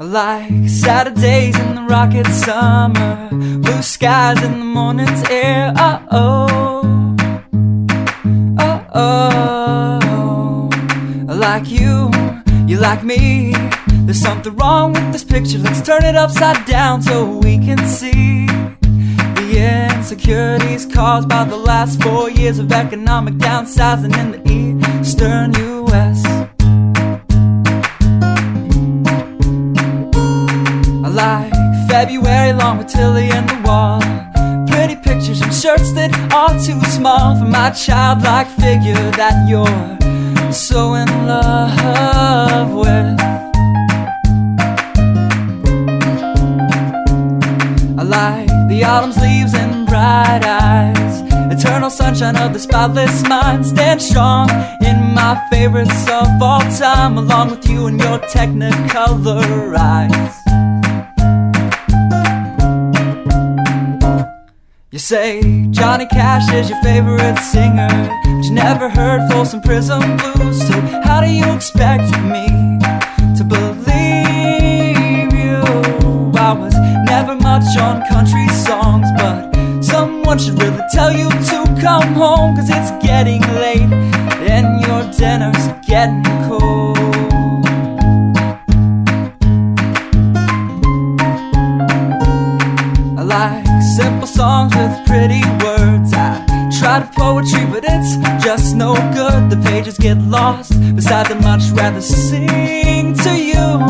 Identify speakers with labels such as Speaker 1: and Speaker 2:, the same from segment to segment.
Speaker 1: Like Saturdays in the rocket summer, blue skies in the morning's air. Oh, like you like me. There's something wrong with this picture. Let's turn it upside down so we can see the insecurities caused by the last 4 years of economic downsizing in the eastern U.S. Like February long with Tilly and the wall, pretty pictures and shirts that are too small for my childlike figure that you're so in love with. I like the autumn's leaves and bright eyes, eternal sunshine of the spotless mind. Stand strong in my favorites of all time, along with you and your technicolor eyes. You say Johnny Cash is your favorite singer, but you never heard Folsom Prison Blues. So how do you expect me to believe you? I was never much on country songs, but someone should really tell you to come home, 'cause it's getting late and your dinner's getting cold. I like simple songs with pretty words. I tried poetry, but it's just no good. The pages get lost. Besides, I'd much rather sing to you.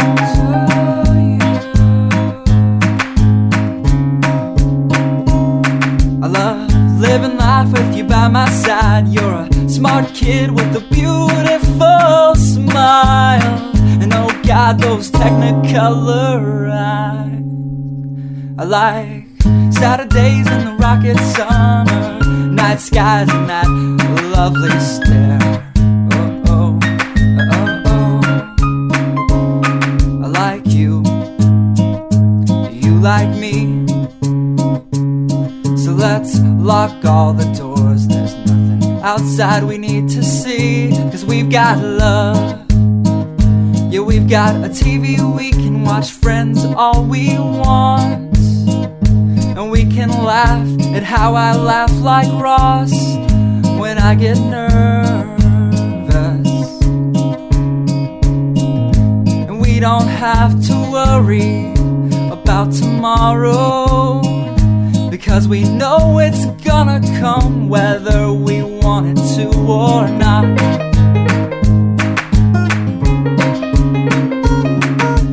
Speaker 1: I love living life with you by my side. You're a smart kid with a beautiful smile, and oh God, those technicolor eyes. I like Saturdays in the rocket summer, night skies and that lovely stare. I like you, you like me. So let's lock all the doors, there's nothing outside we need to see, 'cause we've got love. Yeah, we've got a TV we can watch, Friends all we want. And we can laugh at how I laugh like Ross when I get nervous. And we don't have to worry about tomorrow, because we know it's gonna come whether we want it to or not.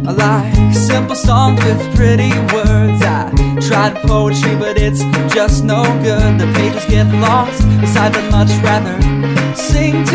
Speaker 1: I like simple songs with pretty words. I tried poetry, but it's just no good. The pages get lost. Besides, I'd much rather sing